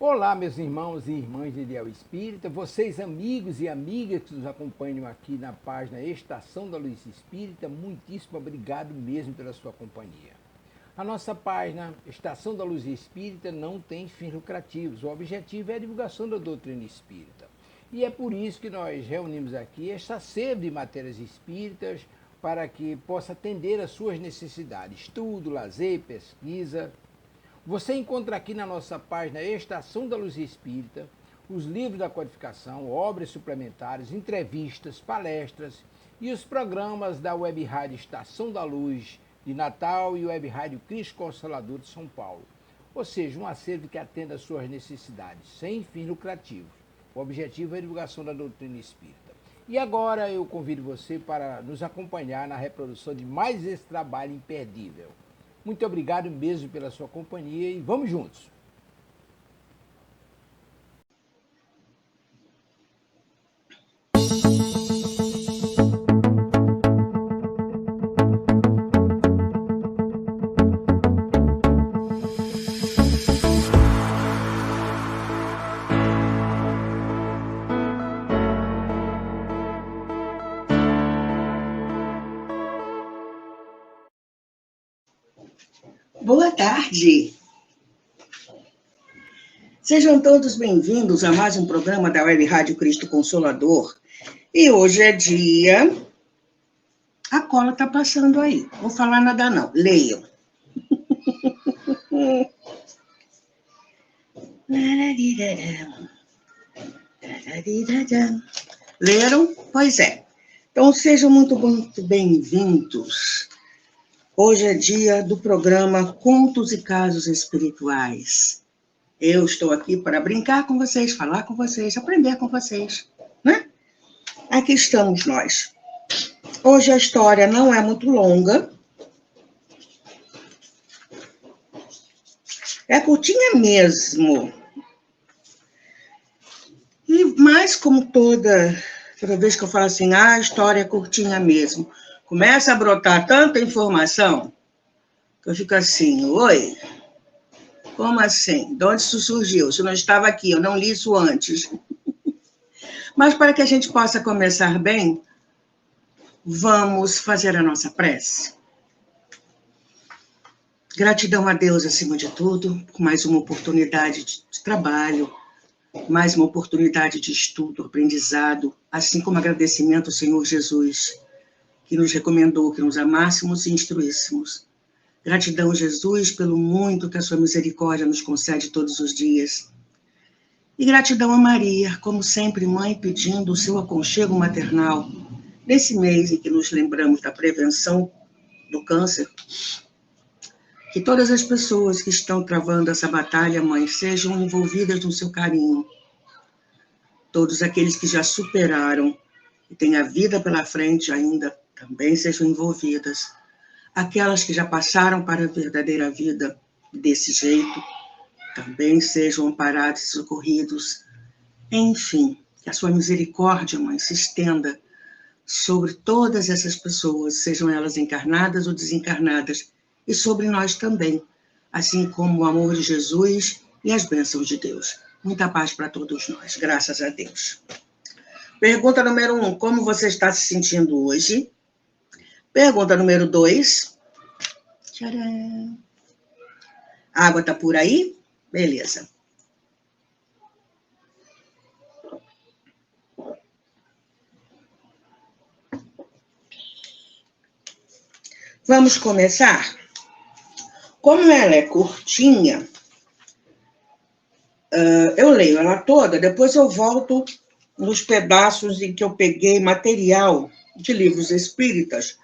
Olá, meus irmãos e irmãs de Ideal Espírita, vocês amigos e amigas que nos acompanham aqui na página Estação da Luz Espírita, muitíssimo obrigado mesmo pela sua companhia. A nossa página Estação da Luz Espírita não tem fins lucrativos, o objetivo é a divulgação da doutrina espírita. E é por isso que nós reunimos aqui esta sede de matérias espíritas para que possa atender às suas necessidades, estudo, lazer, pesquisa. Você encontra aqui na nossa página Estação da Luz Espírita os livros da codificação, obras suplementares, entrevistas, palestras e os programas da Web Rádio Estação da Luz de Natal e Web Rádio Cristo Consolador de São Paulo. Ou seja, um acervo que atenda às suas necessidades, sem fins lucrativos. O objetivo é a divulgação da doutrina espírita. E agora eu convido você para nos acompanhar na reprodução de mais esse trabalho imperdível. Muito obrigado mesmo pela sua companhia e vamos juntos! Boa tarde! Sejam todos bem-vindos a mais um programa da Web Rádio Cristo Consolador. E hoje é dia... A cola tá passando aí. Não vou falar nada não. Leiam. Leram? Pois é. Então sejam muito bem-vindos. Hoje é dia do programa Contos e Casos Espirituais. Eu estou aqui para brincar com vocês, falar com vocês, aprender com vocês, né? Aqui estamos nós. Hoje a história não é muito longa. É curtinha mesmo. Mas como toda vez que eu falo assim, a história é curtinha mesmo, começa a brotar tanta informação que eu fico assim, oi? Como assim? De onde isso surgiu? Isso não estava aqui, eu não li isso antes. Mas para que a gente possa começar bem, vamos fazer a nossa prece. Gratidão a Deus acima de tudo, por mais uma oportunidade de trabalho, mais uma oportunidade de estudo, aprendizado, assim como agradecimento ao Senhor Jesus, que nos recomendou que nos amássemos e instruíssemos. Gratidão, Jesus, pelo muito que a sua misericórdia nos concede todos os dias. E gratidão a Maria, como sempre, mãe, pedindo o seu aconchego maternal, nesse mês em que nos lembramos da prevenção do câncer. Que todas as pessoas que estão travando essa batalha, mãe, sejam envolvidas no seu carinho. Todos aqueles que já superaram e têm a vida pela frente ainda, também sejam envolvidas. Aquelas que já passaram para a verdadeira vida desse jeito, também sejam amparados e socorridos. Enfim, que a sua misericórdia, mãe, se estenda sobre todas essas pessoas, sejam elas encarnadas ou desencarnadas, e sobre nós também, assim como o amor de Jesus e as bênçãos de Deus. Muita paz para todos nós, graças a Deus. Pergunta número 1, como você está se sentindo hoje? Pergunta número 2. Tcharam. A água está por aí? Beleza. Vamos começar? Como ela é curtinha, eu leio ela toda, depois eu volto nos pedaços em que eu peguei material de livros espíritas,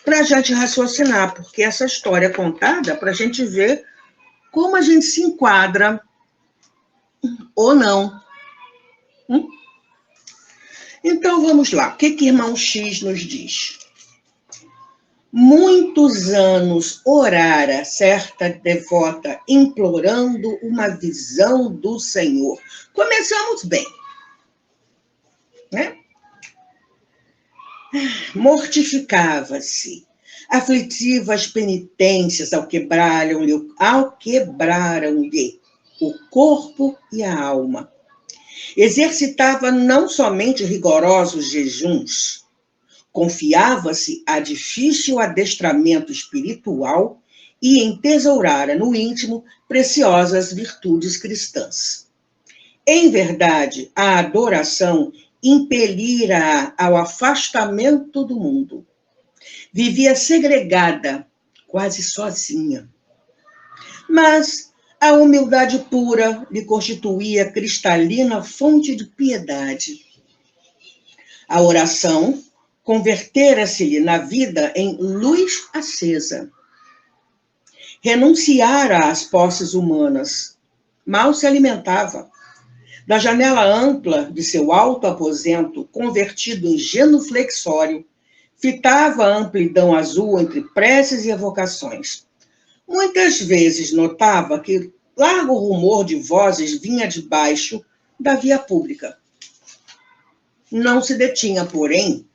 para a gente raciocinar, porque essa história é contada para a gente ver como a gente se enquadra ou não. Então, vamos lá. O que irmão X nos diz? Muitos anos orara certa devota, implorando uma visão do Senhor. Começamos bem, né? Mortificava-se, aflitivas penitências ao quebraram-lhe o corpo e a alma. Exercitava não somente rigorosos jejuns, confiava-se a difícil adestramento espiritual e entesourara no íntimo preciosas virtudes cristãs. Em verdade, a adoração impelira ao afastamento do mundo. Vivia segregada, quase sozinha. Mas a humildade pura lhe constituía cristalina fonte de piedade. A oração convertera-se-lhe na vida em luz acesa. Renunciara às posses humanas. Mal se alimentava. Da janela ampla de seu alto aposento, convertido em genuflexório, fitava a amplidão azul entre preces e evocações. Muitas vezes notava que largo rumor de vozes vinha de baixo da via pública. Não se detinha, porém,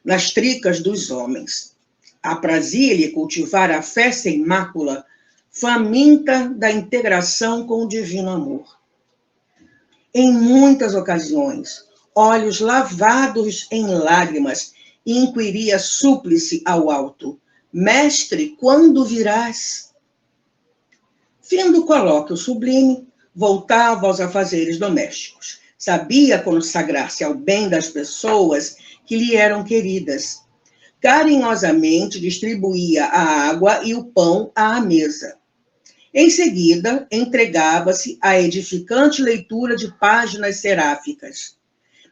nas tricas dos homens. Aprazia-lhe cultivar a fé sem mácula, faminta da integração com o divino amor. Em muitas ocasiões, olhos lavados em lágrimas, inquiria súplice ao alto: Mestre, quando virás? Fim do colóquio sublime, voltava aos afazeres domésticos. Sabia consagrar-se ao bem das pessoas que lhe eram queridas. Carinhosamente distribuía a água e o pão à mesa. Em seguida, entregava-se à edificante leitura de páginas seráficas.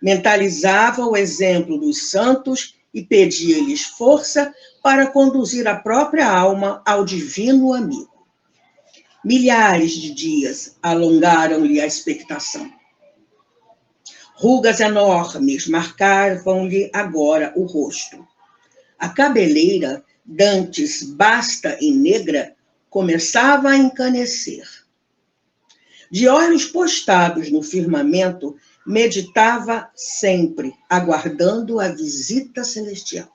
Mentalizava o exemplo dos santos e pedia-lhes força para conduzir a própria alma ao divino amigo. Milhares de dias alongaram-lhe a expectação. Rugas enormes marcavam-lhe agora o rosto. A cabeleira, dantes basta e negra, começava a encanecer. De olhos postados no firmamento, meditava sempre, aguardando a visita celestial.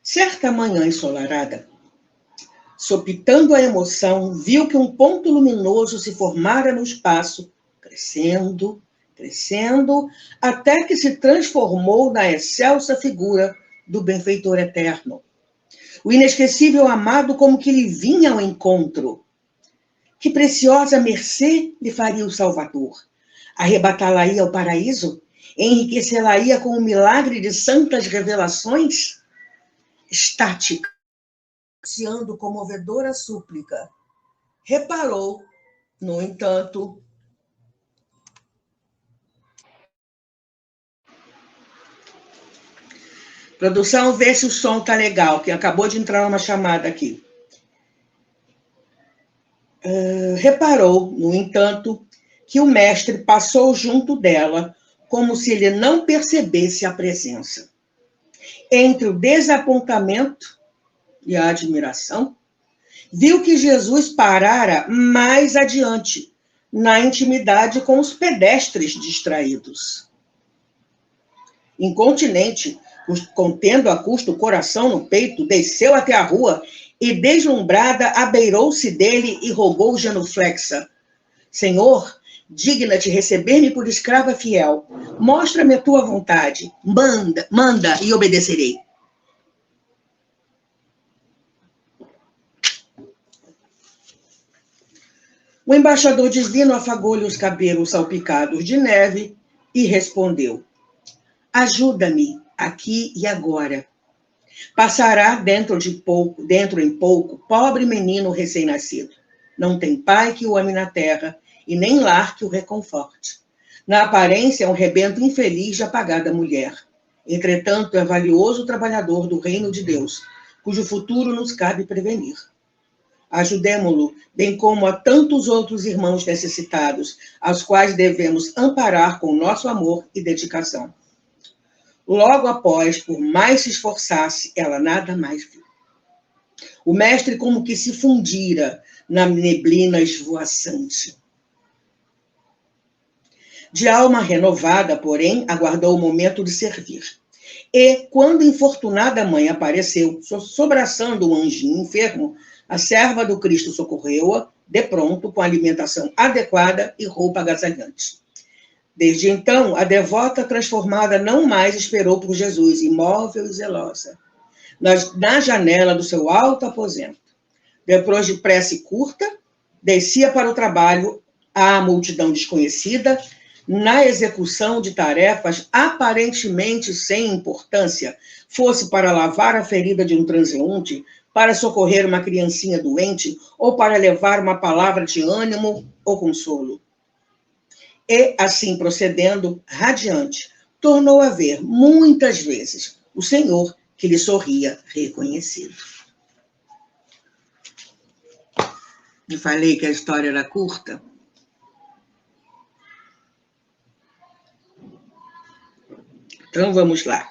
Certa manhã ensolarada, sopitando a emoção, viu que um ponto luminoso se formara no espaço, crescendo, crescendo, até que se transformou na excelsa figura do benfeitor eterno. O inesquecível amado como que lhe vinha ao encontro. Que preciosa mercê lhe faria o Salvador? Arrebatá-la-ia ao paraíso? Enriquecê-la-ia com o milagre de santas revelações? Estática, ansiando comovedora súplica, reparou, no entanto, produção, vê se o som tá legal, que acabou de entrar uma chamada aqui. Reparou, no entanto, que o mestre passou junto dela, como se ele não percebesse a presença. Entre o desapontamento e a admiração, viu que Jesus parara mais adiante, na intimidade com os pedestres distraídos. Incontinente, contendo a custo o coração no peito, desceu até a rua e, deslumbrada, abeirou-se dele e rogou genuflexa: Senhor, digna-te receber-me por escrava fiel. Mostra-me a tua vontade. Manda e obedecerei. O embaixador divino afagou-lhe os cabelos salpicados de neve e respondeu: ajuda-me aqui e agora. Passará dentro em pouco, pobre menino recém-nascido. Não tem pai que o ame na terra e nem lar que o reconforte. Na aparência, é um rebento infeliz de apagada mulher. Entretanto, é valioso trabalhador do reino de Deus, cujo futuro nos cabe prevenir. Ajudemo-lo, bem como a tantos outros irmãos necessitados, aos quais devemos amparar com nosso amor e dedicação. Logo após, por mais se esforçasse, ela nada mais viu. O mestre como que se fundira na neblina esvoaçante. De alma renovada, porém, aguardou o momento de servir. E, quando infortunada mãe apareceu, sobraçando um anjinho enfermo, a serva do Cristo socorreu-a, de pronto, com alimentação adequada e roupa agasalhante. Desde então, a devota transformada não mais esperou por Jesus, imóvel e zelosa, na janela do seu alto aposento. Depois de prece curta, descia para o trabalho à multidão desconhecida, na execução de tarefas aparentemente sem importância, fosse para lavar a ferida de um transeunte, para socorrer uma criancinha doente ou para levar uma palavra de ânimo ou consolo. E, assim procedendo, radiante, tornou a ver, muitas vezes, o Senhor que lhe sorria reconhecido. Eu falei que a história era curta. Então, vamos lá.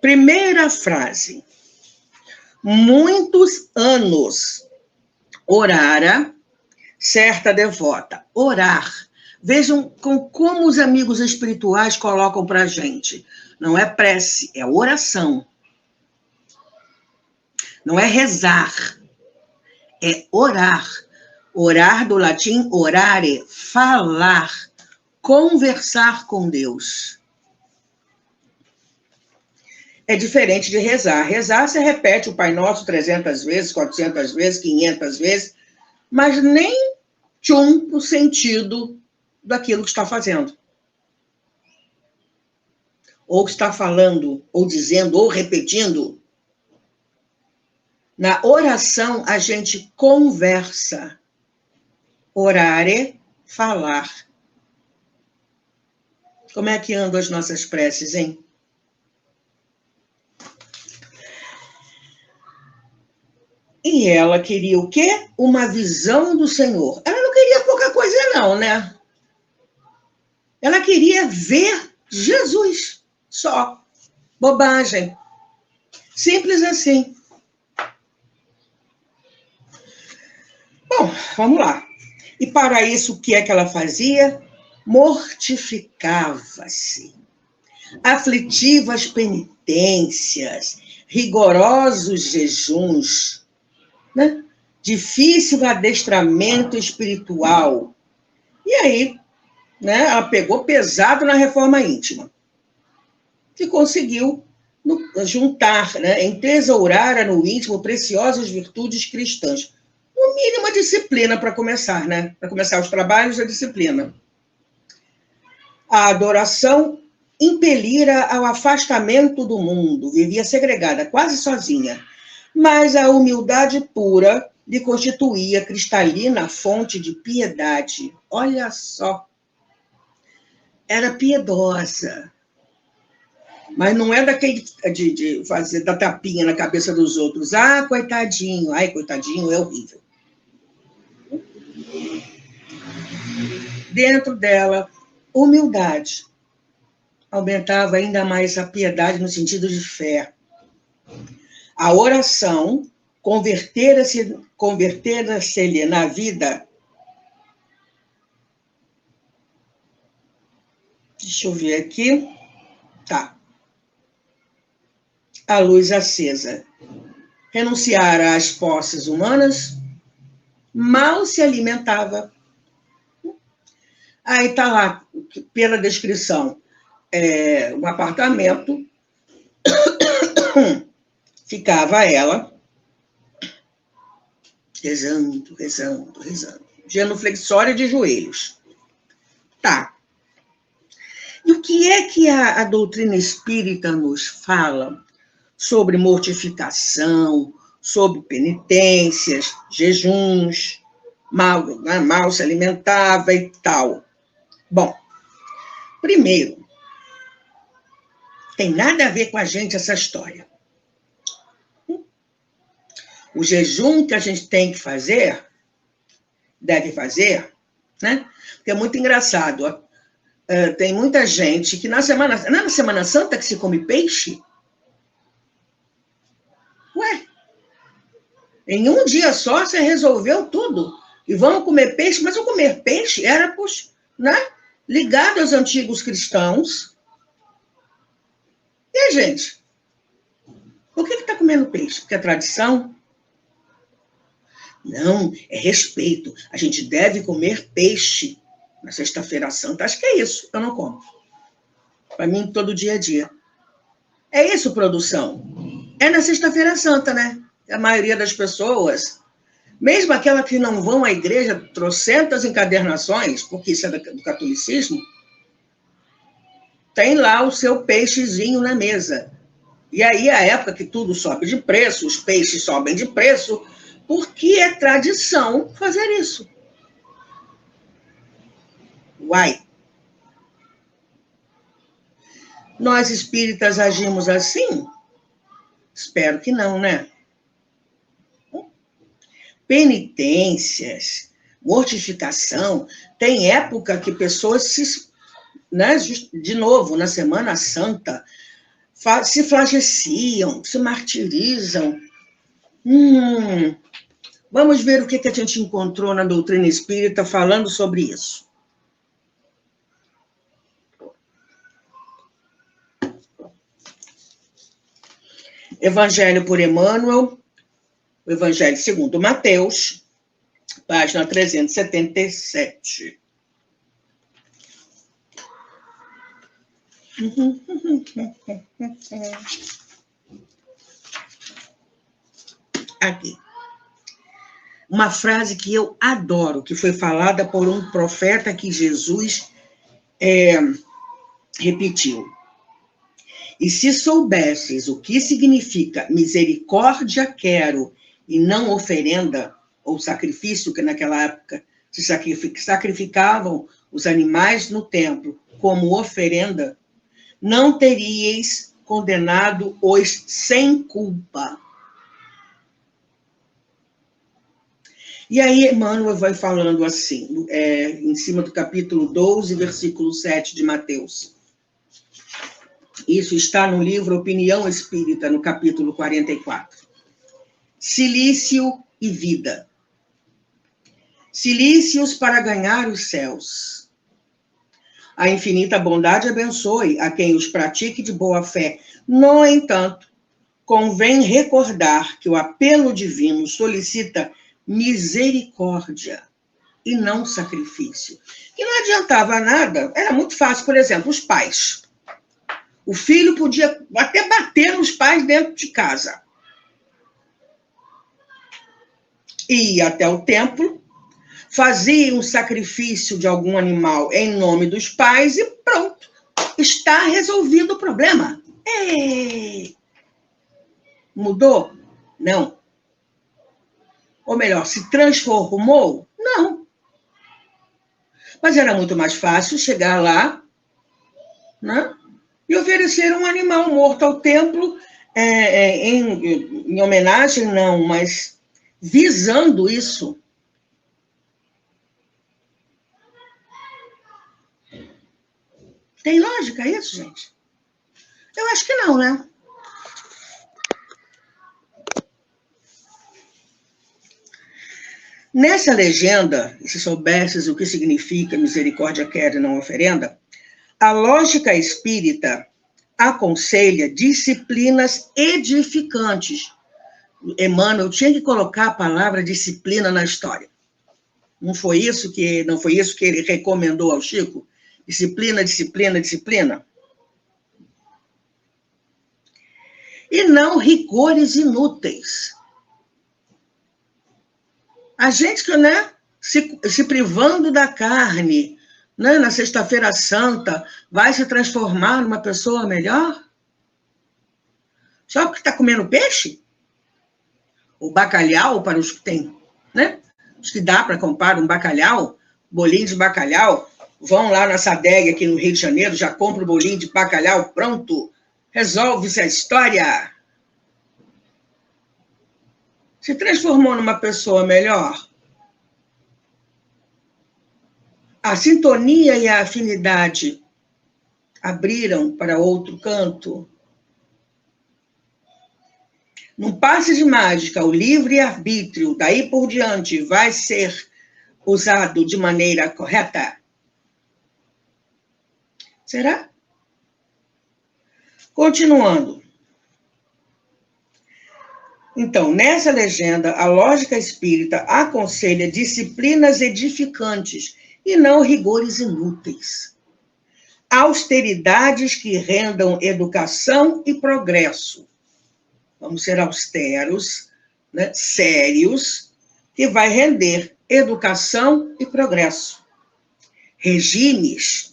Primeira frase. Muitos anos orara certa devota. Orar. Vejam como os amigos espirituais colocam para a gente. Não é prece, é oração. Não é rezar, é orar. Orar do latim orare, falar, conversar com Deus. É diferente de rezar. Rezar, você repete o Pai Nosso 300 vezes, 400 vezes, 500 vezes, mas nem tchum o sentido daquilo que está fazendo. Ou que está falando, ou dizendo, ou repetindo. Na oração, a gente conversa. Orare, falar. Como é que andam as nossas preces, hein? E ela queria o quê? Uma visão do Senhor. Ela não queria pouca coisa, não, né? Ela queria ver Jesus. Só. Bobagem. Simples assim. Bom, vamos lá. E para isso, o que é que ela fazia? Mortificava-se. Aflitivas penitências, rigorosos jejuns, né? Difícil adestramento espiritual. E aí, né, ela pegou pesado na reforma íntima. E conseguiu juntar, né, entesourar no íntimo preciosas virtudes cristãs. No mínimo, a disciplina para começar, né? Para começar os trabalhos, a disciplina. A adoração impelira ao afastamento do mundo, vivia segregada, quase sozinha. Mas a humildade pura lhe constituía cristalina fonte de piedade. Olha só. Era piedosa. Mas não é daquele de fazer da tapinha na cabeça dos outros. Ah, coitadinho. Ai, coitadinho, é horrível. Dentro dela, humildade. Aumentava ainda mais a piedade no sentido de fé. A oração convertera-se-lhe na vida. Deixa eu ver aqui. Tá. A luz acesa. Renunciara às posses humanas, mal se alimentava. Aí está lá, pela descrição, um apartamento, ficava ela rezando, rezando, rezando, genuflexória de joelhos. Tá. E o que é que a doutrina espírita nos fala sobre mortificação, sobre penitências, jejuns, mal se alimentava e tal? Bom, primeiro, tem nada a ver com a gente essa história. O jejum que a gente tem que fazer, deve fazer, né? Porque é muito engraçado. Tem muita gente que na Semana Santa que se come peixe. Ué, em um dia só você resolveu tudo. E vamos comer peixe, mas o comer peixe era, né? ligado aos antigos cristãos. E a gente? Por que está comendo peixe? Porque é tradição? Não, é respeito. A gente deve comer peixe na Sexta-feira Santa. Acho que é isso. Eu não como. Para mim, todo dia é dia. É isso, produção. É na Sexta-feira Santa, né? A maioria das pessoas, mesmo aquelas que não vão à igreja, trocentas encadernações, porque isso é do catolicismo, tem lá o seu peixezinho na mesa. E aí, a época que tudo sobe de preço, os peixes sobem de preço, porque é tradição fazer isso. Uai! Nós espíritas agimos assim? Espero que não, né? Penitências, mortificação, tem época que pessoas se, né, de novo, na Semana Santa, se flageciam, se martirizam. Vamos ver o que a gente encontrou na doutrina espírita falando sobre isso. Evangelho por Emmanuel, o Evangelho segundo Mateus, página 377. Aqui. Uma frase que eu adoro, que foi falada por um profeta que Jesus repetiu. E se soubesses o que significa misericórdia quero e não oferenda, ou sacrifício, que naquela época se sacrificavam os animais no templo como oferenda, não teríeis condenado os sem culpa. E aí Emmanuel vai falando assim, em cima do capítulo 12, versículo 7 de Mateus. Isso está no livro Opinião Espírita, no capítulo 44. Cilício e vida. Cilícios para ganhar os céus. A infinita bondade abençoe a quem os pratique de boa fé. No entanto, convém recordar que o apelo divino solicita misericórdia e não sacrifício. E não adiantava nada, era muito fácil, por exemplo, os pais. O filho podia até bater nos pais dentro de casa. Ia até o templo, fazia um sacrifício de algum animal em nome dos pais e pronto. Está resolvido o problema. Mudou? Não. Ou melhor, se transformou? Não. Mas era muito mais fácil chegar lá, né? E oferecer um animal morto ao templo, em homenagem, não, mas visando isso. Tem lógica isso, gente? Eu acho que não, né? Nessa legenda, se soubesses o que significa misericórdia quer e não oferenda, a lógica espírita aconselha disciplinas edificantes. Emmanuel tinha que colocar a palavra disciplina na história. Não foi isso que ele recomendou ao Chico? Disciplina, disciplina, disciplina. E não rigores inúteis. A gente que, né, se privando da carne, né, na Sexta-feira Santa, vai se transformar numa pessoa melhor? Só porque está comendo peixe? O bacalhau, para os que tem, né? Os que dá para comprar um bacalhau, bolinho de bacalhau, vão lá na Sadeg, aqui no Rio de Janeiro, já compra o bolinho de bacalhau, pronto, resolve-se a história. Se transformou numa pessoa melhor? A sintonia e a afinidade abriram para outro canto? Num passe de mágica, o livre-arbítrio, daí por diante, vai ser usado de maneira correta? Será? Continuando. Então, nessa legenda, a lógica espírita aconselha disciplinas edificantes e não rigores inúteis. Austeridades que rendam educação e progresso. Vamos ser austeros, né, sérios, que vai render educação e progresso. Regimes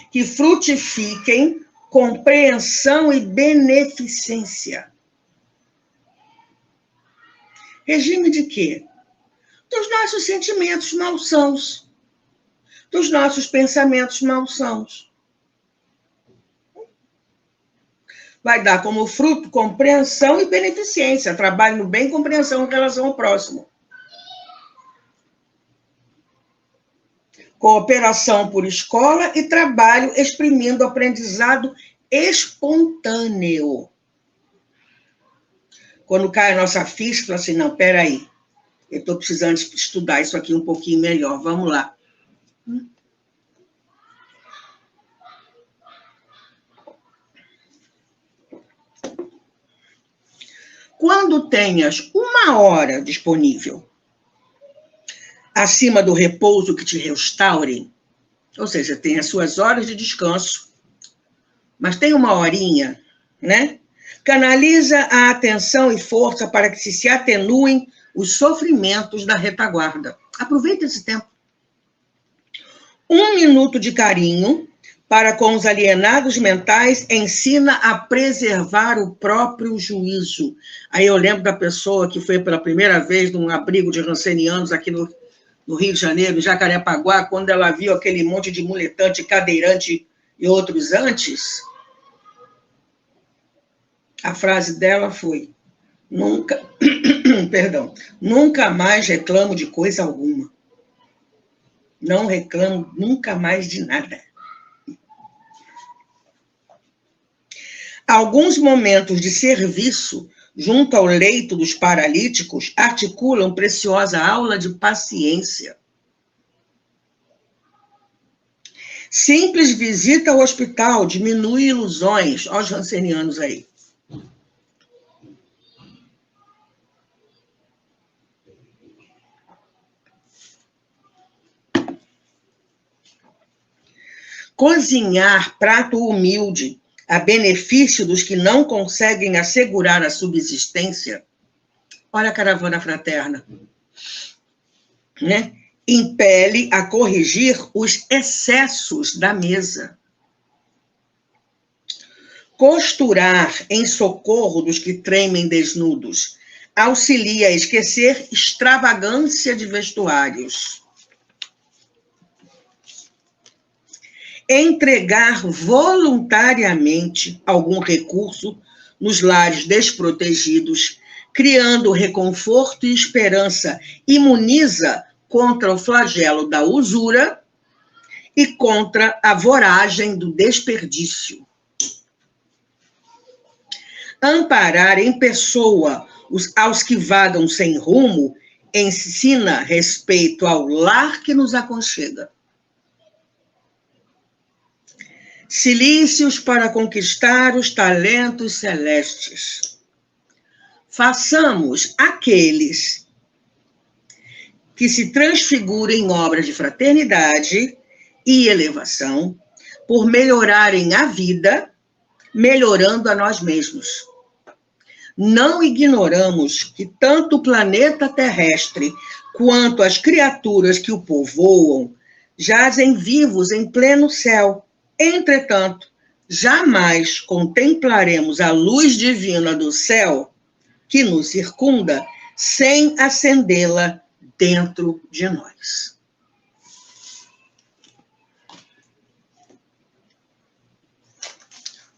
que frutifiquem compreensão e beneficência. Regime de quê? Dos nossos sentimentos malsãos, dos nossos pensamentos malsãos. Vai dar como fruto compreensão e beneficência, trabalho no bem e compreensão em relação ao próximo. Cooperação por escola e trabalho exprimindo aprendizado espontâneo. Quando cai a nossa ficha, fala assim, não, peraí, eu estou precisando estudar isso aqui um pouquinho melhor, vamos lá. Quando tenhas 1 hora disponível, acima do repouso que te restaure, ou seja, tem as suas horas de descanso, mas tem 1 horinha, né? Canaliza a atenção e força para que se atenuem os sofrimentos da retaguarda. Aproveita esse tempo. 1 minuto de carinho para com os alienados mentais ensina a preservar o próprio juízo. Aí eu lembro da pessoa que foi pela primeira vez num abrigo de rancenianos aqui no Rio de Janeiro, em Jacarepaguá, quando ela viu aquele monte de muletante, cadeirante e outros antes, a frase dela foi, nunca mais reclamo de coisa alguma. Não reclamo nunca mais de nada. Alguns momentos de serviço junto ao leito dos paralíticos articulam preciosa aula de paciência. Simples visita ao hospital diminui ilusões. Olha os rancenianos aí. Cozinhar prato humilde a benefício dos que não conseguem assegurar a subsistência. Olha a caravana fraterna. Né? Impele a corrigir os excessos da mesa. Costurar em socorro dos que tremem desnudos auxilia a esquecer extravagância de vestuários. Entregar voluntariamente algum recurso nos lares desprotegidos, criando reconforto e esperança, imuniza contra o flagelo da usura e contra a voragem do desperdício. Amparar em pessoa aos que vagam sem rumo ensina respeito ao lar que nos aconchega. Cilícios para conquistar os talentos celestes. Façamos aqueles que se transfigurem em obras de fraternidade e elevação por melhorarem a vida, melhorando a nós mesmos. Não ignoramos que tanto o planeta terrestre quanto as criaturas que o povoam jazem vivos em pleno céu. Entretanto, jamais contemplaremos a luz divina do céu que nos circunda sem acendê-la dentro de nós.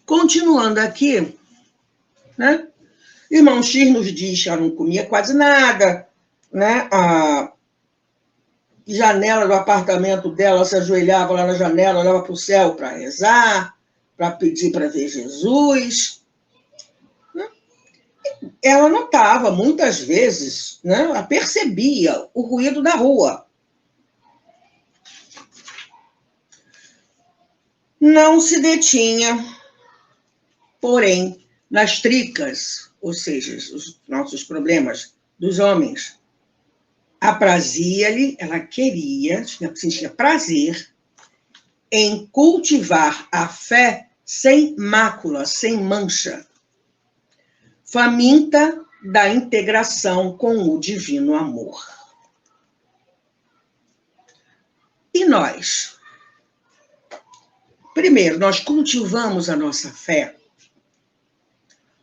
Continuando aqui, né? Irmão X nos diz que ela não comia quase nada, né? A janela do apartamento dela, se ajoelhava lá na janela, olhava para o céu para rezar, para pedir para ver Jesus. Ela notava, muitas vezes, né, ela percebia o ruído da rua. não se detinha, porém, nas tricas, ou seja, os nossos problemas dos homens. Aprazia-lhe, ela queria, sentia prazer em cultivar a fé sem mácula, sem mancha, faminta da integração com o divino amor. E nós? Primeiro, nós cultivamos a nossa fé?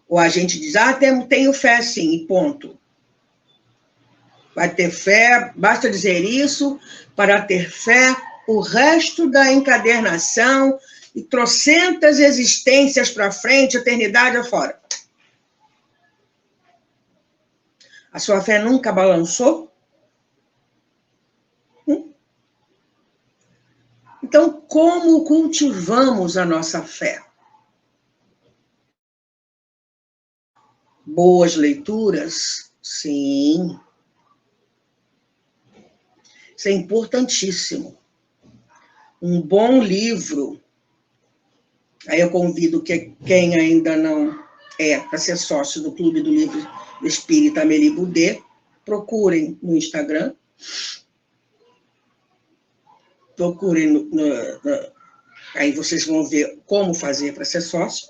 Ou a gente diz, tenho fé sim, e ponto. Vai ter fé, basta dizer isso, para ter fé, o resto da encadernação e trocentas existências para frente, eternidade afora. A sua fé nunca balançou? Então, como cultivamos a nossa fé? Boas leituras? Sim. Isso é importantíssimo. Um bom livro. Aí eu convido quem ainda não é para ser sócio do Clube do Livro Espírita Amélie Boudet, procurem no Instagram. Procurem, aí vocês vão ver como fazer para ser sócio.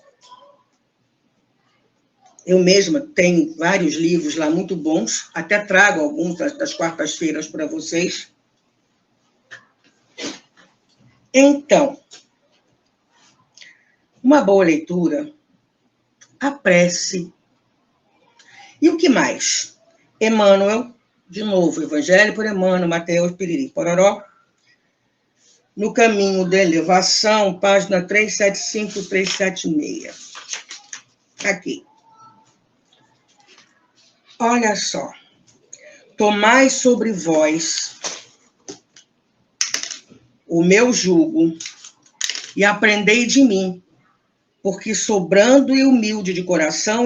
Eu mesma tenho vários livros lá muito bons, até trago alguns das quartas-feiras para vocês. Então, uma boa leitura, a prece. E o que mais? Emmanuel, de novo, Evangelho por Emmanuel, Mateus, Piriri, Pororó. No Caminho da Elevação, página 375, 376. Aqui. Olha só. Tomai sobre vós o meu jugo e aprendei de mim, porque sou brando e humilde de coração,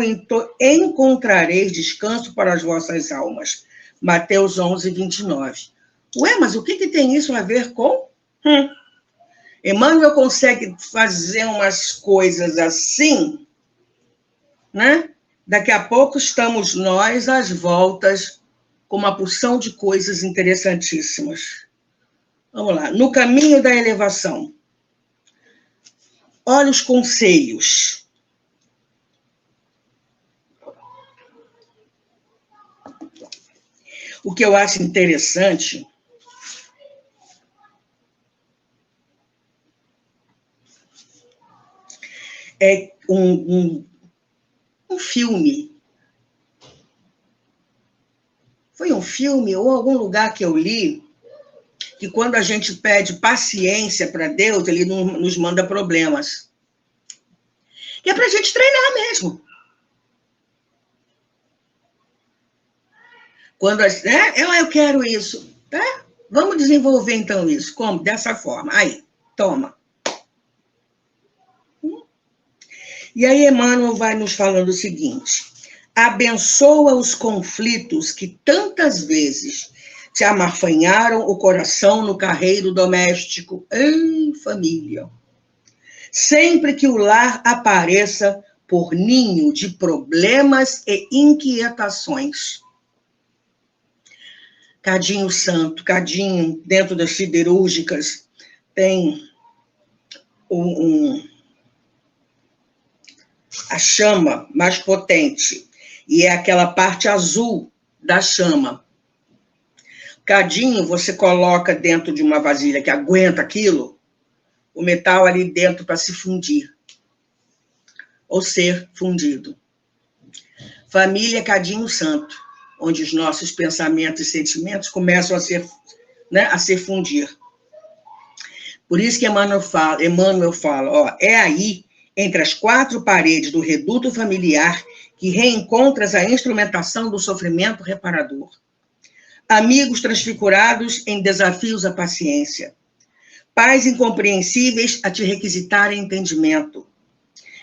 encontrareis descanso para as vossas almas. Mateus 11, 29. Ué, mas o que tem isso a ver com? Emmanuel consegue fazer umas coisas assim, né? Daqui a pouco estamos nós às voltas com uma porção de coisas interessantíssimas. Vamos lá. No Caminho da Elevação. Olha os conselhos. O que eu acho interessante é um filme. Foi um filme ou algum lugar que eu li que quando a gente pede paciência para Deus, ele não nos manda problemas. E é para a gente treinar mesmo. Quando eu quero isso, tá? Vamos desenvolver então isso. Como? Dessa forma. Aí, toma. E aí Emmanuel vai nos falando o seguinte: abençoa os conflitos que tantas vezes te amarfanharam o coração no carreiro doméstico. Ei, família! Sempre que o lar apareça por ninho de problemas e inquietações. Cadinho santo, cadinho, dentro das siderúrgicas, tem a chama mais potente, e é aquela parte azul da chama. Cadinho você coloca dentro de uma vasilha que aguenta aquilo, o metal ali dentro para se fundir, ou ser fundido. Família Cadinho Santo, onde os nossos pensamentos e sentimentos começam a se fundir. Por isso que Emmanuel fala, ó, é aí, entre as quatro paredes do reduto familiar, que reencontras a instrumentação do sofrimento reparador. Amigos transfigurados em desafios à paciência. Pais incompreensíveis a te requisitarem entendimento.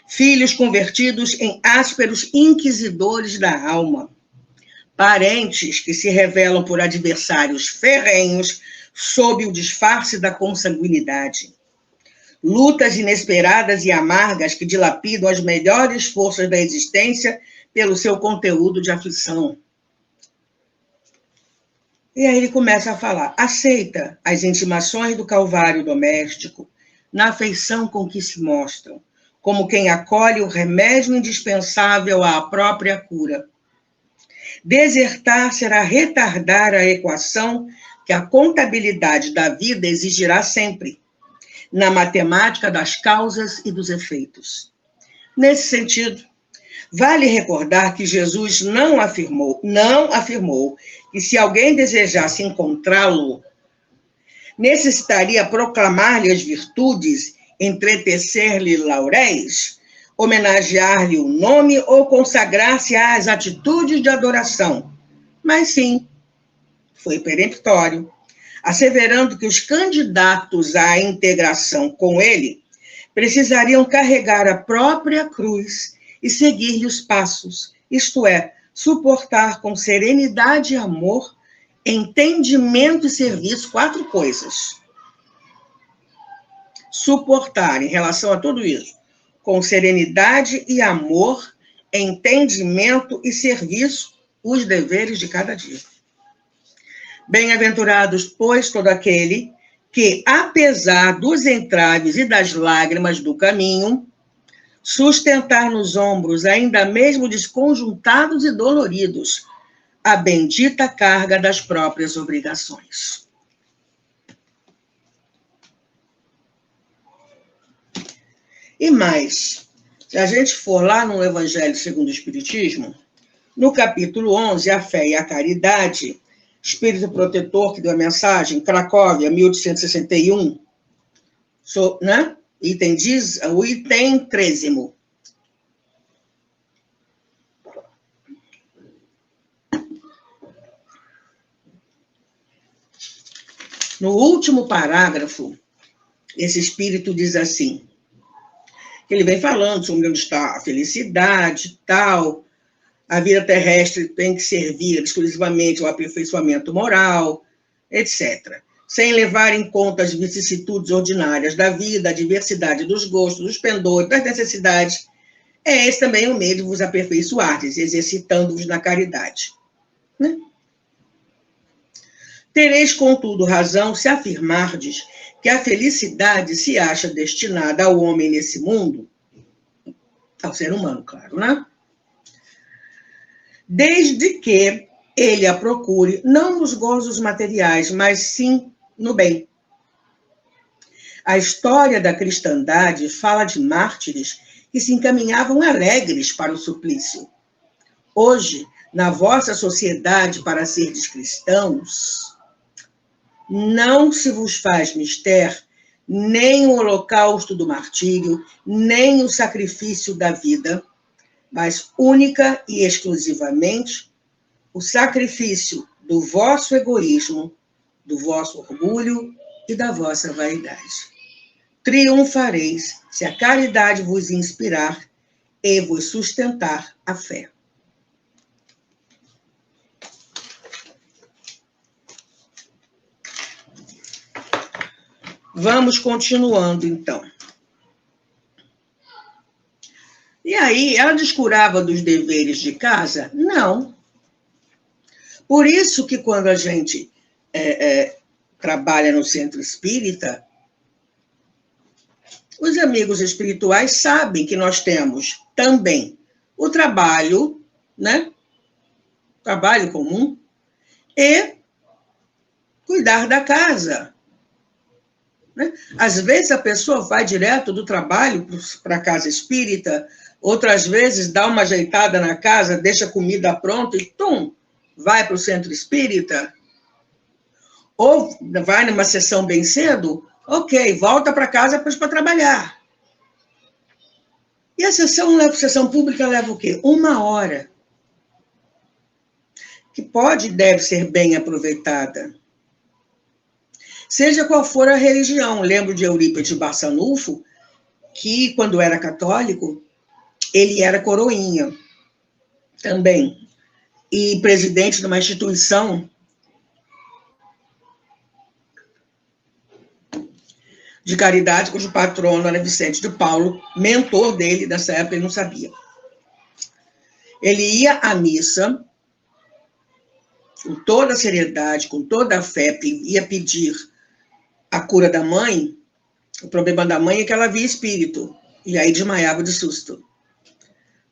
Filhos convertidos em ásperos inquisidores da alma. Parentes que se revelam por adversários ferrenhos sob o disfarce da consanguinidade. lutas inesperadas e amargas que dilapidam as melhores forças da existência pelo seu conteúdo de aflição. E aí ele começa a falar: aceita as intimações do calvário doméstico na afeição com que se mostram, como quem acolhe o remédio indispensável à própria cura. Desertar será retardar a equação que a contabilidade da vida exigirá sempre, na matemática das causas e dos efeitos. Nesse sentido, vale recordar que Jesus não afirmou que se alguém desejasse encontrá-lo, necessitaria proclamar-lhe as virtudes, entretecer-lhe lauréis, homenagear-lhe o nome ou consagrar-se às atitudes de adoração. Mas sim, foi peremptório, asseverando que os candidatos à integração com ele precisariam carregar a própria cruz e seguir-lhe os passos, isto é, suportar com serenidade e amor, entendimento e serviço 4 coisas. Suportar, em relação a tudo isso, com serenidade e amor, entendimento e serviço, os deveres de cada dia. Bem-aventurados, pois, todo aquele que, apesar dos entraves e das lágrimas do caminho, sustentar nos ombros, ainda mesmo desconjuntados e doloridos, a bendita carga das próprias obrigações. E mais, se a gente for lá no Evangelho segundo o Espiritismo, no capítulo 11, a fé e a caridade, Espírito Protetor que deu a mensagem, Cracóvia, 1861, né? O item 13º. No último parágrafo, esse espírito diz assim, ele vem falando sobre onde está a felicidade e tal, a vida terrestre tem que servir exclusivamente ao aperfeiçoamento moral, etc., sem levar em conta as vicissitudes ordinárias da vida, a diversidade dos gostos, dos pendores, das necessidades. É esse também o meio de vos aperfeiçoardes, exercitando-vos na caridade. Né? Tereis, contudo, razão se afirmardes que a felicidade se acha destinada ao homem nesse mundo, ao ser humano, claro, né? Desde que ele a procure, não nos gozos materiais, mas sim no bem. A história da cristandade fala de mártires que se encaminhavam alegres para o suplício. Hoje, na vossa sociedade, para serdes cristãos, não se vos faz mister nem o holocausto do martírio, nem o sacrifício da vida, mas única e exclusivamente o sacrifício do vosso egoísmo, do vosso orgulho e da vossa vaidade. Triunfareis se a caridade vos inspirar e vos sustentar a fé. Vamos continuando, então. E aí, ela descurava dos deveres de casa? Não. Por isso que quando a gente trabalha no centro espírita, os amigos espirituais sabem que nós temos também o trabalho, né? Trabalho comum, e cuidar da casa. Né? Às vezes a pessoa vai direto do trabalho para a casa espírita, outras vezes dá uma ajeitada na casa, deixa a comida pronta e vai para o centro espírita. Ou vai numa sessão bem cedo, ok, volta para casa depois para trabalhar. E a sessão pública leva o quê? 1 hora. Que pode e deve ser bem aproveitada. Seja qual for a religião. Lembro de Eurípides Barçanufo, que, quando era católico, ele era coroinha também, e presidente de uma instituição de caridade, cujo patrono era Vicente de Paulo, mentor dele, nessa época ele não sabia. Ele ia à missa com toda a seriedade, com toda a fé, ia pedir a cura da mãe. O problema da mãe é que ela via espírito, e aí desmaiava de susto,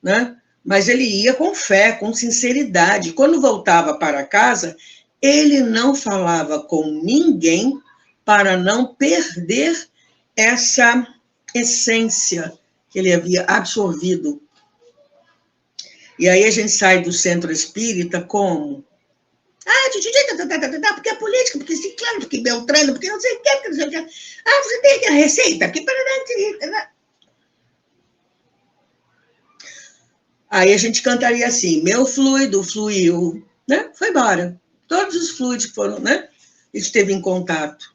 né? Mas ele ia com fé, com sinceridade. Quando voltava para casa, ele não falava com ninguém para não perder essa essência que ele havia absorvido. E aí a gente sai do centro espírita como? Porque é política, porque ciclano, porque beltrano, porque não sei o quê, porque não sei o quê. Você tem aqui a receita, porque... Aí a gente cantaria assim, meu fluido fluiu, né? Foi embora. Todos os fluidos que foram, né? Esteve em contato.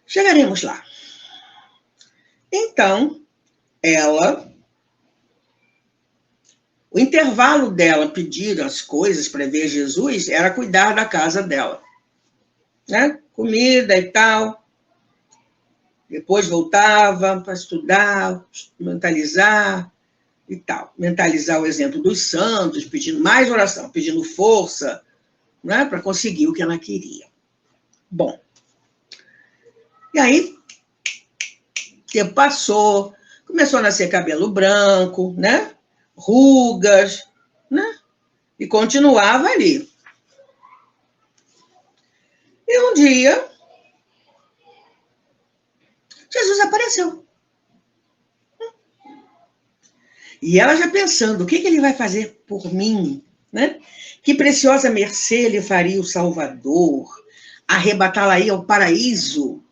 Chegaremos lá. Então, o intervalo dela pedir as coisas para ver Jesus era cuidar da casa dela, né? Comida e tal. Depois voltava para estudar, mentalizar e tal. Mentalizar o exemplo dos santos, pedindo mais oração, pedindo força, né? Para conseguir o que ela queria. Bom. E aí, o tempo passou, começou a nascer cabelo branco, né? Rugas, né? E continuava ali. E um dia, Jesus apareceu. E ela já pensando, o que ele vai fazer por mim, né? Que preciosa mercê lhe faria o Salvador, arrebatá-la-ia ao paraíso,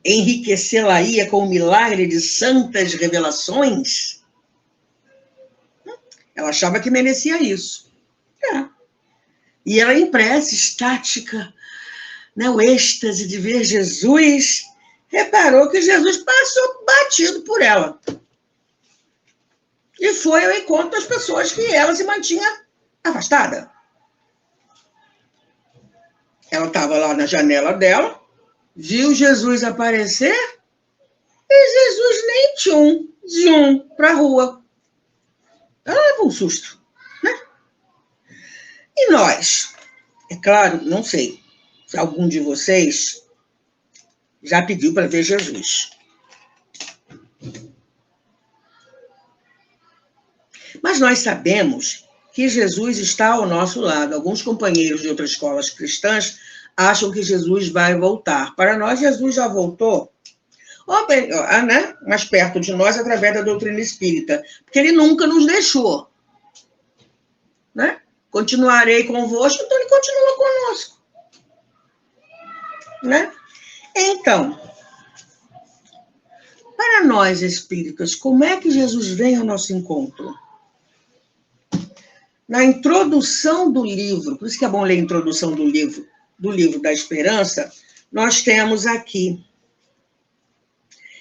enriquecê-la-ia com o milagre de santas revelações. Ela achava que merecia isso. E ela, em prece, estática, né, o êxtase de ver Jesus, reparou que Jesus passou batido por ela. E foi ao encontro das pessoas que ela se mantinha afastada. Ela estava lá na janela dela, viu Jesus aparecer, e Jesus nem tchum para a rua. Ela levou um susto, né? E nós? É claro, não sei se algum de vocês já pediu para ver Jesus. Mas nós sabemos que Jesus está ao nosso lado. Alguns companheiros de outras escolas cristãs acham que Jesus vai voltar. Para nós, Jesus já voltou, né? Mais perto de nós, através da doutrina espírita, porque ele nunca nos deixou, né? Continuarei convosco, então ele continua conosco, né? Então, para nós espíritas, como é que Jesus vem ao nosso encontro? Na introdução do livro, por isso que é bom ler a introdução do livro da Esperança, nós temos aqui,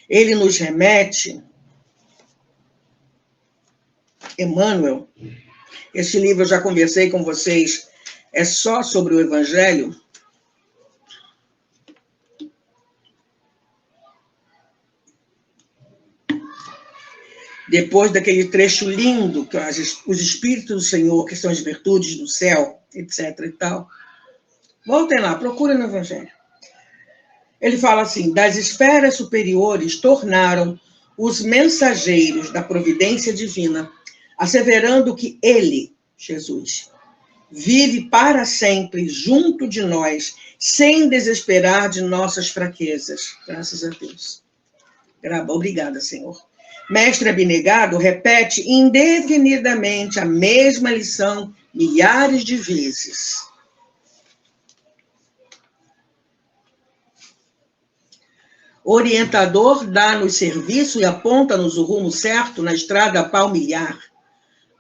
ele nos remete, Emmanuel, esse livro eu já conversei com vocês, é só sobre o Evangelho. Depois daquele trecho lindo, que os Espíritos do Senhor, que são as virtudes do céu, etc. e tal. Voltem lá, procurem no Evangelho. Ele fala assim, das esferas superiores tornaram os mensageiros da providência divina, asseverando que ele, Jesus, vive para sempre junto de nós, sem desesperar de nossas fraquezas. Graças a Deus. Obrigada, Senhor. Mestre abnegado repete indefinidamente a mesma lição milhares de vezes. O orientador dá-nos serviço e aponta-nos o rumo certo na estrada palmilhar.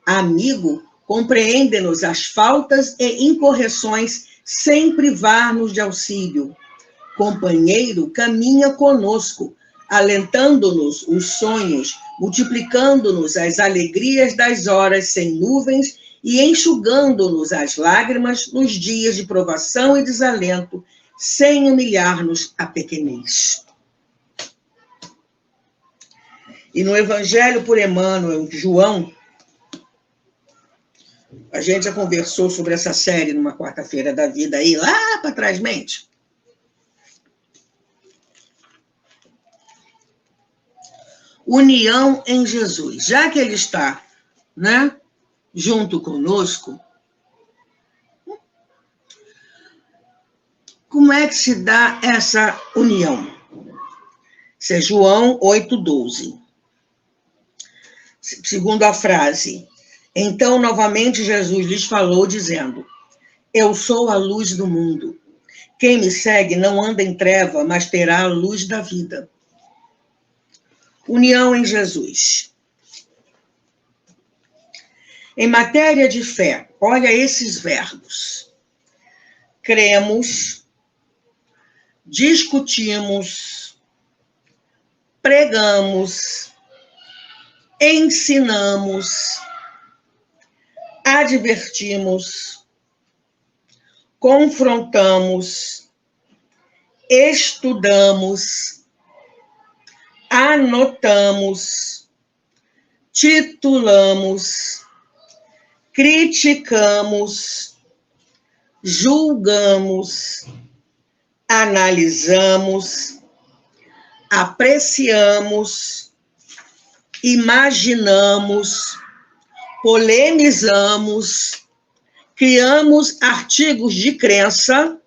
Amigo, compreende-nos as faltas e incorreções sem privar-nos de auxílio. Companheiro, caminha conosco, alentando-nos os sonhos, multiplicando-nos as alegrias das horas sem nuvens e enxugando-nos as lágrimas nos dias de provação e desalento, sem humilhar-nos a pequenez. E no Evangelho por Emmanuel, João, a gente já conversou sobre essa série numa quarta-feira da vida aí, lá para trás, mente. União em Jesus. Já que ele está, né, junto conosco, como é que se dá essa união? Isso é João 8,12. Segundo a frase, então novamente Jesus lhes falou, dizendo: eu sou a luz do mundo. Quem me segue não anda em treva, mas terá a luz da vida. União em Jesus. Em matéria de fé, olha esses verbos. Cremos, discutimos, pregamos, ensinamos, advertimos, confrontamos, estudamos, anotamos, titulamos, criticamos, julgamos, analisamos, apreciamos, imaginamos, polemizamos, criamos artigos de crença,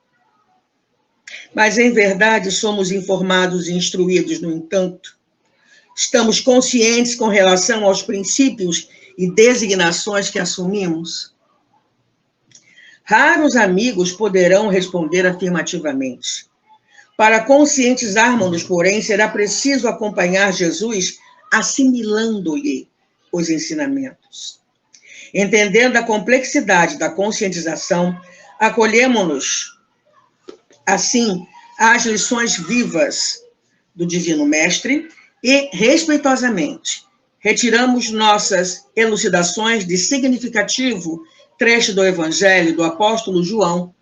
mas em verdade somos informados e instruídos, no entanto. Estamos conscientes com relação aos princípios e designações que assumimos? Raros amigos poderão responder afirmativamente. Para conscientizarmos-nos, porém, será preciso acompanhar Jesus assimilando-lhe os ensinamentos. Entendendo a complexidade da conscientização, acolhemos-nos, assim, às lições vivas do Divino Mestre e, respeitosamente, retiramos nossas elucidações de significativo trecho do Evangelho do apóstolo João,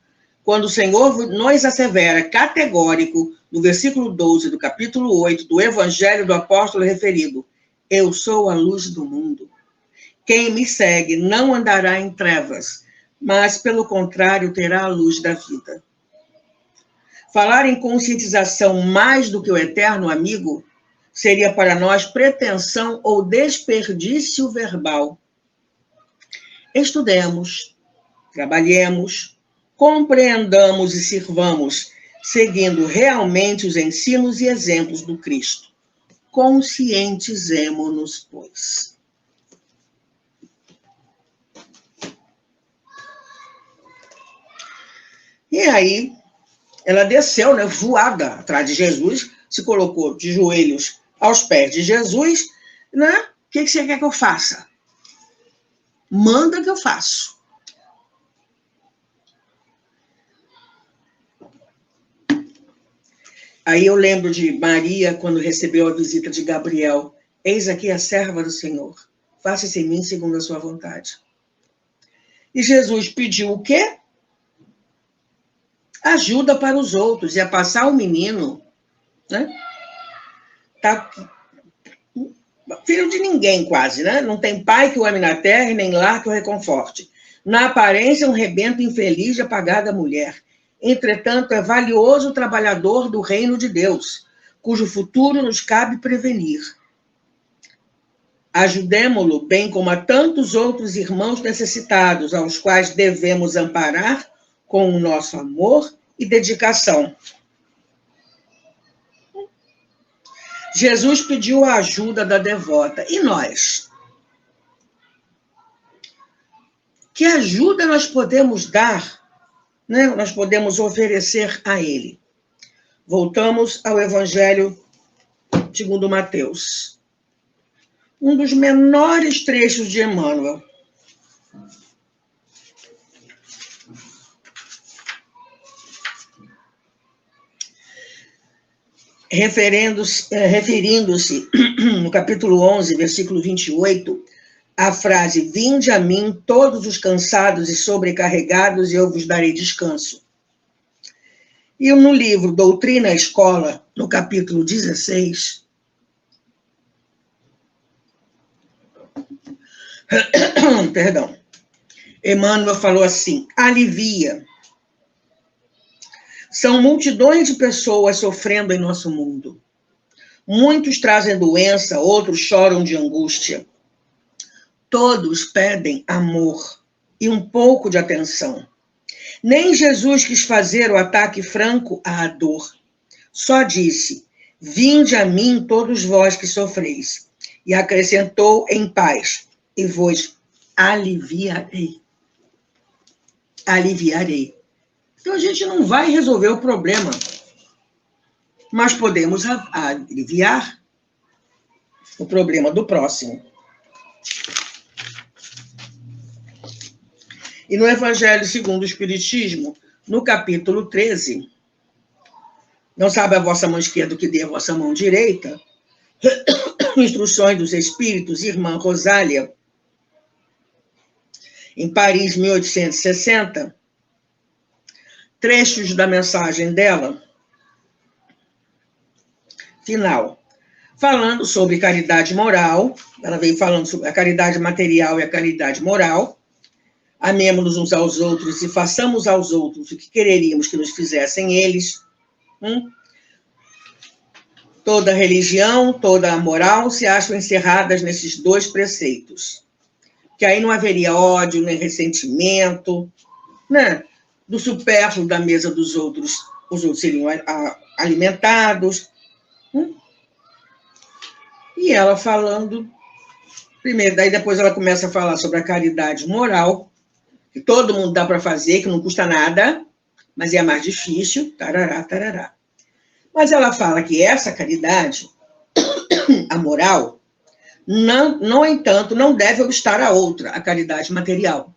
quando o Senhor nos assevera categórico, no versículo 12 do capítulo 8 do Evangelho do apóstolo referido: eu sou a luz do mundo. Quem me segue não andará em trevas, mas, pelo contrário, terá a luz da vida. Falar em conscientização mais do que o eterno amigo seria para nós pretensão ou desperdício verbal. Estudemos, trabalhemos, compreendamos e sirvamos, seguindo realmente os ensinos e exemplos do Cristo. Conscientizemo-nos, pois. E aí, ela desceu, né, voada atrás de Jesus, se colocou de joelhos aos pés de Jesus, né? O que você quer que eu faça? Manda que eu faço. Aí eu lembro de Maria, quando recebeu a visita de Gabriel: eis aqui a serva do Senhor, faça-se em mim segundo a sua vontade. E Jesus pediu o quê? Ajuda para os outros, e a passar o menino, né? Tá filho de ninguém quase, né? Não tem pai que o ame na terra e nem lar que o reconforte. Na aparência, um rebento infeliz de apagada mulher. Entretanto, é valioso trabalhador do reino de Deus, cujo futuro nos cabe prevenir. Ajudemo-lo, bem como a tantos outros irmãos necessitados, aos quais devemos amparar com o nosso amor e dedicação. Jesus pediu a ajuda da devota. E nós? Que ajuda nós podemos dar, né? Nós podemos oferecer a ele? Voltamos ao Evangelho segundo Mateus. Um dos menores trechos de Emmanuel. Referindo-se no capítulo 11, versículo 28, à frase: vinde a mim todos os cansados e sobrecarregados e eu vos darei descanso. E no livro Doutrina e Escola, no capítulo 16, perdão, Emmanuel falou assim: alivia. São multidões de pessoas sofrendo em nosso mundo. Muitos trazem doença, outros choram de angústia. Todos pedem amor e um pouco de atenção. Nem Jesus quis fazer o ataque franco à dor. Só disse: vinde a mim todos vós que sofreis. E acrescentou em paz: e vos aliviarei. Aliviarei. Então a gente não vai resolver o problema, mas podemos aliviar o problema do próximo. E no Evangelho segundo o Espiritismo, no capítulo 13, não sabe a vossa mão esquerda o que dê a vossa mão direita, Instruções dos Espíritos, Irmã Rosália, em Paris, 1860, trechos da mensagem dela, final, falando sobre caridade moral. Ela veio falando sobre a caridade material e a caridade moral. Amemo-nos uns aos outros e façamos aos outros o que quereríamos que nos fizessem eles. Toda religião, toda a moral se acham encerradas nesses dois preceitos. Que aí não haveria ódio, nem ressentimento, né? Do supérfluo da mesa dos outros, os outros seriam alimentados. E ela falando, primeiro, daí depois ela começa a falar sobre a caridade moral, que todo mundo dá para fazer, que não custa nada, mas é mais difícil, tarará, tarará. Mas ela fala que essa caridade, a moral, não, no entanto, não deve obstar a outra, a caridade material.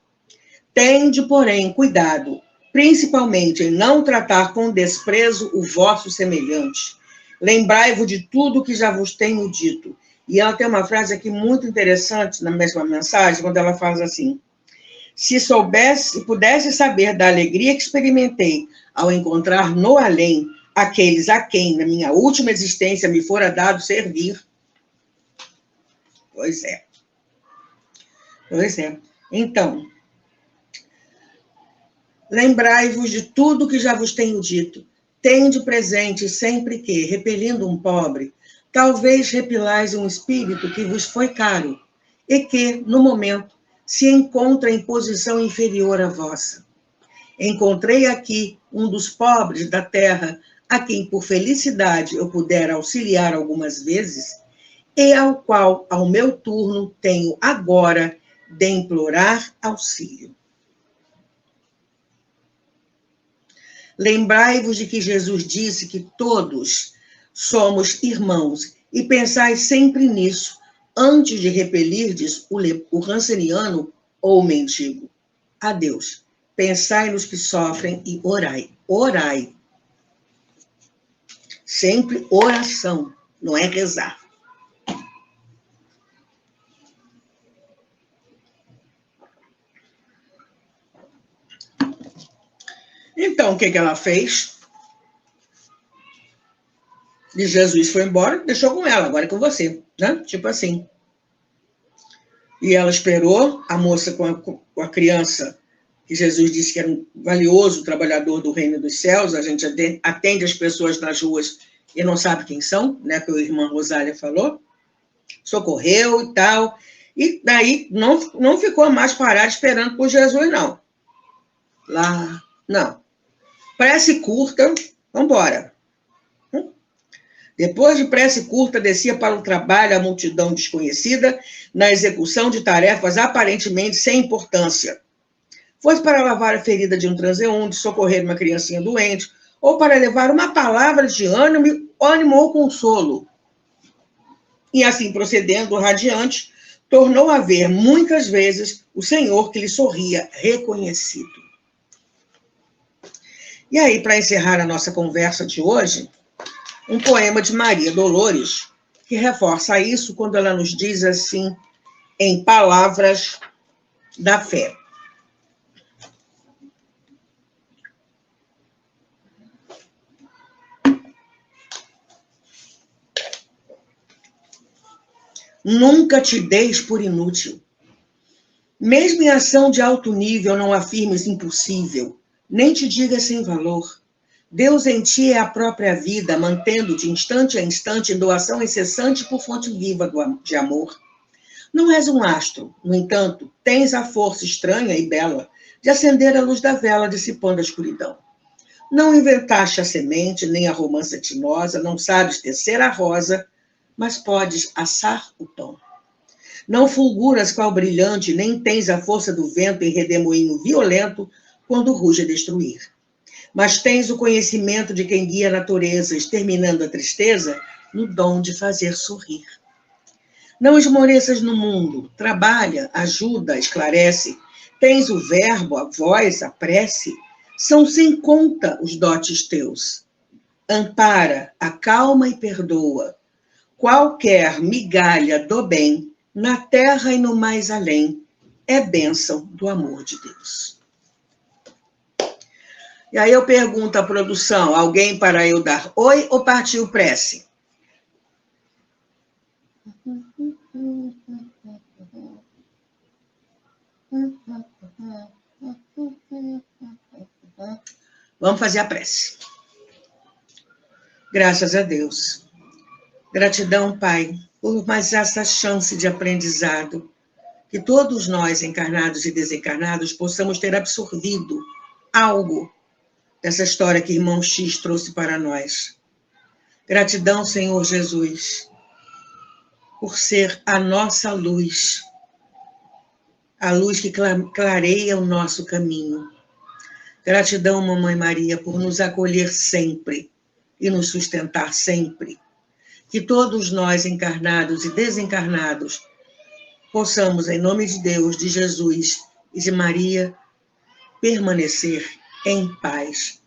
Tende, porém, cuidado, principalmente em não tratar com desprezo o vosso semelhante. Lembrai-vos de tudo que já vos tenho dito. E ela tem uma frase aqui muito interessante na mesma mensagem, quando ela faz assim: se pudesse saber da alegria que experimentei ao encontrar no além aqueles a quem, na minha última existência, me fora dado servir. Pois é. Pois é. Então, lembrai-vos de tudo que já vos tenho dito. Tende presente sempre que, repelindo um pobre, talvez repilais um espírito que vos foi caro e que, no momento, se encontra em posição inferior à vossa. Encontrei aqui um dos pobres da terra, a quem, por felicidade, eu puder auxiliar algumas vezes, e ao qual, ao meu turno, tenho agora de implorar auxílio. Lembrai-vos de que Jesus disse que todos somos irmãos, e pensai sempre nisso, antes de repelirdes o ranceniano ou o mendigo. Adeus. Pensai nos que sofrem e orai. Orai. Sempre oração, não é rezar. Então, o que ela fez? E Jesus foi embora, deixou com ela, agora é com você, né? Tipo assim. E ela esperou, a moça com a criança, que Jesus disse que era um valioso trabalhador do reino dos céus, a gente atende as pessoas nas ruas e não sabe quem são, né? Que a irmã Rosália falou. Socorreu e tal. E daí não ficou mais parada esperando por Jesus, não. Lá, não. Prece curta, vamos embora. Depois de prece curta, descia para o trabalho a multidão desconhecida na execução de tarefas aparentemente sem importância. Fosse para lavar a ferida de um transeunte, socorrer uma criancinha doente, ou para levar uma palavra de ânimo ou consolo. E assim procedendo, radiante, tornou a ver muitas vezes o Senhor que lhe sorria reconhecido. E aí, para encerrar a nossa conversa de hoje, um poema de Maria Dolores, que reforça isso quando ela nos diz assim, em palavras da fé. Nunca te deis por inútil. Mesmo em ação de alto nível, não afirmes impossível, nem te digas sem valor. Deus em ti é a própria vida, mantendo-te instante a instante em doação incessante por fonte viva de amor. Não és um astro, no entanto, tens a força estranha e bela de acender a luz da vela dissipando a escuridão. Não inventaste a semente, nem a romã cetinosa, não sabes tecer a rosa, mas podes assar o pão. Não fulguras qual brilhante, nem tens a força do vento em redemoinho violento quando ruge a destruir. Mas tens o conhecimento de quem guia a natureza, exterminando a tristeza no dom de fazer sorrir. Não esmoreças no mundo, trabalha, ajuda, esclarece. Tens o verbo, a voz, a prece. São sem conta os dotes teus. Ampara, acalma e perdoa. Qualquer migalha do bem, na terra e no mais além, é bênção do amor de Deus. E aí eu pergunto à produção, alguém para eu dar oi ou partiu prece? Vamos fazer a prece. Graças a Deus. Gratidão, Pai, por mais essa chance de aprendizado, que todos nós, encarnados e desencarnados, possamos ter absorvido algo dessa história que irmão X trouxe para nós. Gratidão, Senhor Jesus, por ser a nossa luz, a luz que clareia o nosso caminho. Gratidão, Mamãe Maria, por nos acolher sempre e nos sustentar sempre. Que todos nós, encarnados e desencarnados, possamos, em nome de Deus, de Jesus e de Maria, permanecer em paz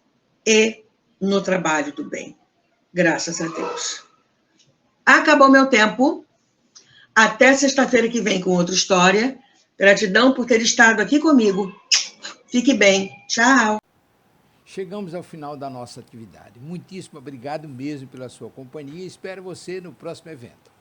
e no trabalho do bem. Graças a Deus. Acabou meu tempo. Até sexta-feira que vem com outra história. Gratidão por ter estado aqui comigo. Fique bem. Tchau. Chegamos ao final da nossa atividade. Muitíssimo obrigado mesmo pela sua companhia. Espero você no próximo evento.